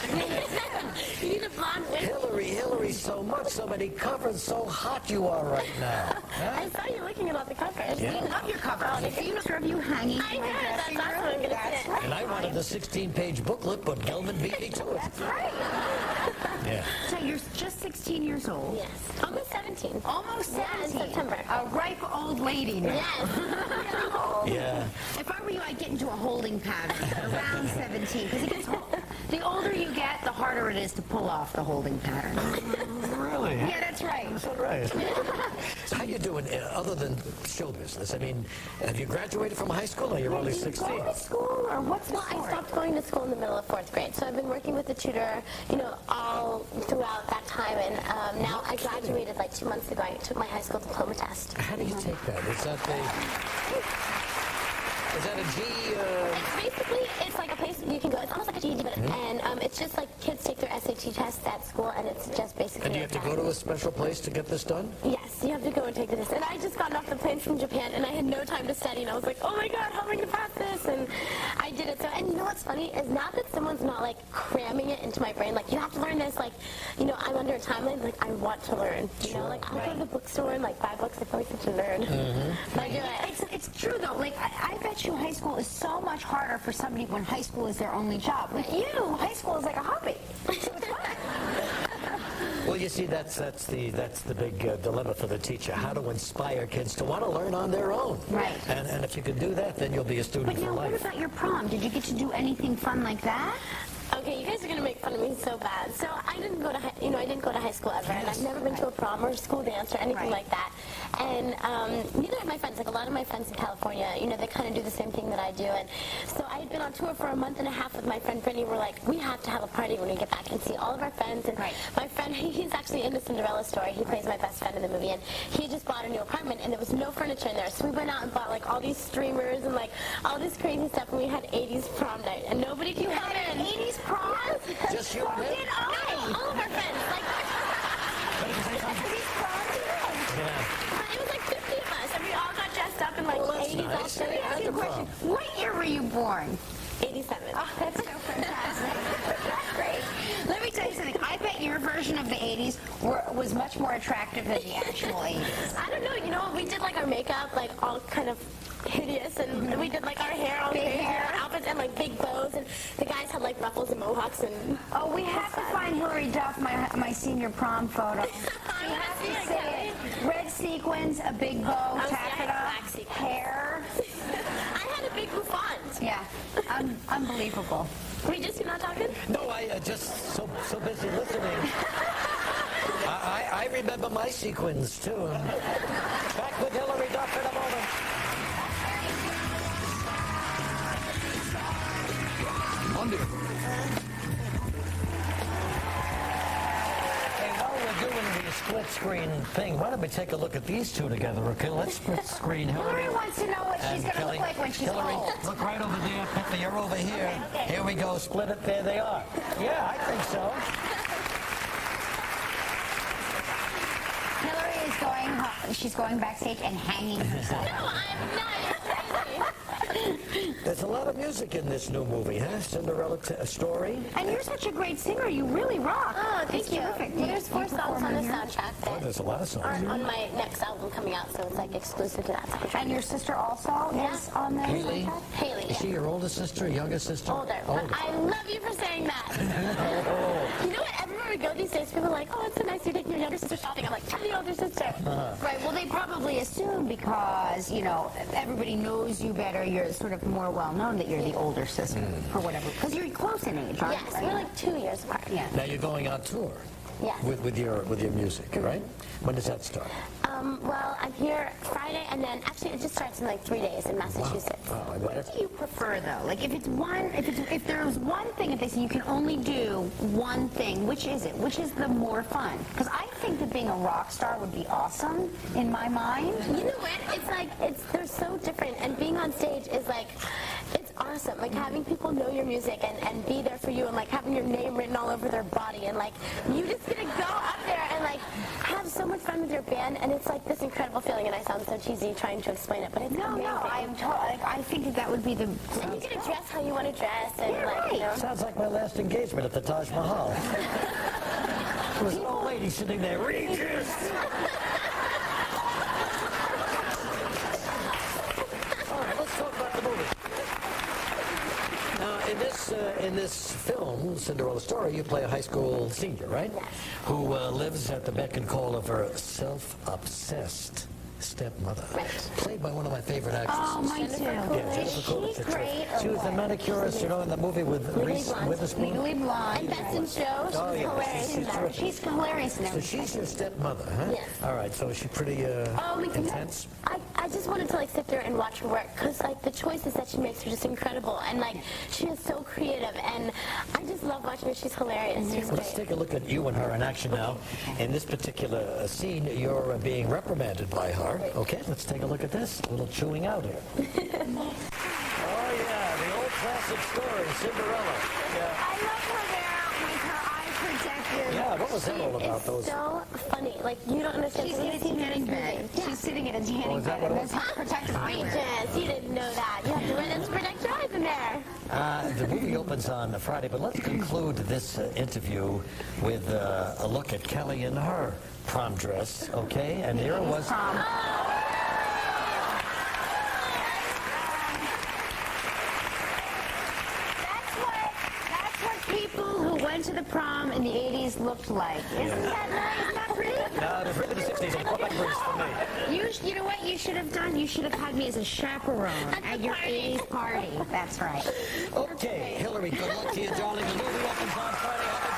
You need a blonde wig. Hilary, so much, so many covers, so hot you are right now. Huh? I saw you looking at all the covers. Yeah. I love your covers. A picture of you hanging I in my know, that's dressing awesome. room. I'm gonna That's sit. right. And I wanted the 16-page booklet, but Gelman beat me to it. That's right. Yeah. So you're just 16 years old. Yes. Almost 17. Almost Yeah, in 17. September. A ripe old lady now. Yes. Yeah. If I were you, I'd get into a holding pattern around 17. Because it gets the older you get, the harder it is to pull off the holding pattern. Really? Yeah, that's right. Is that right? So how you doing other than show business? I mean, have you graduated from high school or you're only 16? Go to school or what's the story? I stopped going to school in the middle of 4th grade, so I've been working with a tutor, all throughout that time, and now I graduated like 2 months ago. I took my high school diploma test. How do you take that? Is that a G? It's basically, it's like a place you can go. It's almost like a GED, but and it's just like kids take their SAT tests at school, and it's just basically. And do you have to go to a special place to get this done? Yes, you have to go and take the test. And I just got off the plane from Japan, and I had no time to study, and I was like, oh my God, how am I going to pass this? And I did it. So, and you know what's funny is not that someone's not like cramming it into my brain, like you have to learn this, like, I'm under a timeline, like I want to learn. Like I'll go to the bookstore and like buy books. I feel like such a nerd. But I do it. It's true though. Like I bet you high school is so much harder for somebody when high school is their only job. Like you, high school is like a hobby. So it's fun. Well, you see, that's the big dilemma for the teacher, how to inspire kids to want to learn on their own. Right. And if you can do that, then you'll be a student But for now, what life. about your prom? Did you get to do anything fun like that? Okay, you guys are gonna make fun of me so bad. So I didn't go to I didn't go to high school ever, and I've never been to a prom or a school dance or anything like that. And neither of my friends, like a lot of my friends in California, they kind of do the same thing that I do. And so I had been on tour for a month and a half with my friend Brittany. We're like, we have to have a party when we get back and see all of our friends. And my friend, he's actually in the Cinderella story. He plays my best friend in the movie, and he just bought a new apartment, and there was no furniture in there. So we went out and bought like all these streamers and like all this crazy stuff, and we had 80s prom night, and nobody could come in. 80s prom? Just you and him? No, all of our friends. Like, Yeah. it was like 50 of us, and we all got dressed up in like Well, that's 80s nice. outfits. Yeah, Ask you a question. What year were you born? 87. Oh, that's so fantastic. That's great. Let me tell you something. I bet your version of the 80s was much more attractive than the actual 80s. I don't know, we did like our makeup, like all kind of hideous, and we did like our hair all crazy, our outfits, and like big bows, and the guys had like ruffles and mohawks, and Oh, we have to find Hilary Duff, my senior prom photo. I want to see it. Red sequins, a big bow, see, I had taffeta, black sequins. hair. I had a big bouffant. Yeah, unbelievable. Regis, you're not talking? No, I just so busy listening. I remember my sequins, too. Back with Hilary Duff in a moment. Hey, while we're doing the split screen thing, why don't we take a look at these two together, okay? Let's split screen Hilary. Hilary wants to know what she's And going to Kelly. look like when she's Hilary, old. look right over there. Pippa, you're over here. Here we go. Split it. There they are. Yeah, I think so. Hilary is she's going backstage and hanging herself. No, I'm not. You're crazy. There's a lot of music in this new movie, huh? Cinderella story. And you're such a great singer. You really rock. Oh, thank It's you. terrific. Well, there's 4 songs on the here? soundtrack Oh, that there's a lot of songs. are on my next album coming out, so it's like exclusive to that soundtrack. And your sister also is on the Haley? soundtrack? Haley, Is she your older sister, younger sister? older. But I love you for saying that. You know what? Everywhere we go these days, people are like, oh, it's so nice you're taking your younger sister shopping. I'm like, tell the older sister. Right. Well, they probably assume because, everybody knows you better, you're sort of more well-known that you're the older sister or whatever. Because you're close in age, aren't Yes, you? we're like 2 years apart. Yeah. Now you're going on tour Yes. with your music, right? When does that start? Well, I'm here Friday, and then actually it just starts in like 3 days in Massachusetts. Wow, I What do you prefer, though? Like, if there's one thing, if they say you can only do one thing, which is it? Which is the more fun? Because I think that being a rock star would be awesome in my mind. You know what? It's like they're so different, and being on stage is like it's awesome. Like having people know your music and be there for you, and like having your name written all over their body, and like you just get to go up there and like have so much fun with your band, and it's like this incredible feeling. And I sound so cheesy trying to explain it, but it's amazing. I think that would be the. And you get to dress how you want to dress, and like you know. Sounds like my last engagement at the Taj Mahal. There was an old lady sitting there, Regis! All right, let's talk about the movie. Now, in this film, Cinderella Story, you play a high school senior, right? Yes. Who lives at the beck and call of her self-obsessed stepmother, Right. played by one of my favorite actresses. Oh, mine too. Yeah, Jennifer Is Coolidge. she great? She was the manicurist, you know, in the movie with Reese Blonde. Witherspoon. Legally Blonde. And Best in Show, she Oh, was yeah, hilarious she's in that. terrific. She's hilarious in So everything. she's your stepmother, huh? Yes. All right, so is she pretty intense? I just wanted to like sit there and watch her work, because like the choices that she makes are just incredible, and like she is so creative, and I just love watching her. She's hilarious. She's Let's great. take a look at you and her in action now. In this particular scene, you're being reprimanded by her. Okay, let's take a look at this. A little chewing out here. Oh, yeah, the old classic story, Cinderella. Yeah. I love her there with her eye protected. Yeah, what was that all about? It's Those. so funny. Like you don't understand. She's So in a this is tanning this bed. movie. She's sitting in a tanning is that bed, what and it there's protective eyewear. Regis, you didn't know that. You have to wear this to protect your eyes in there. The movie opens on Friday, but let's conclude this interview with a look at Kelly in her prom dress, okay? And here it was. Prom. That's what people who went to the prom in the 80s looked like. Isn't that nice? Not pretty? No, it was written in the 60s. What about Bruce for me? You know what you should have done? You should have had me as a chaperone at your 80s party. That's right. Okay, Hilary, good luck to you, darling. The movie opens on Friday. Have a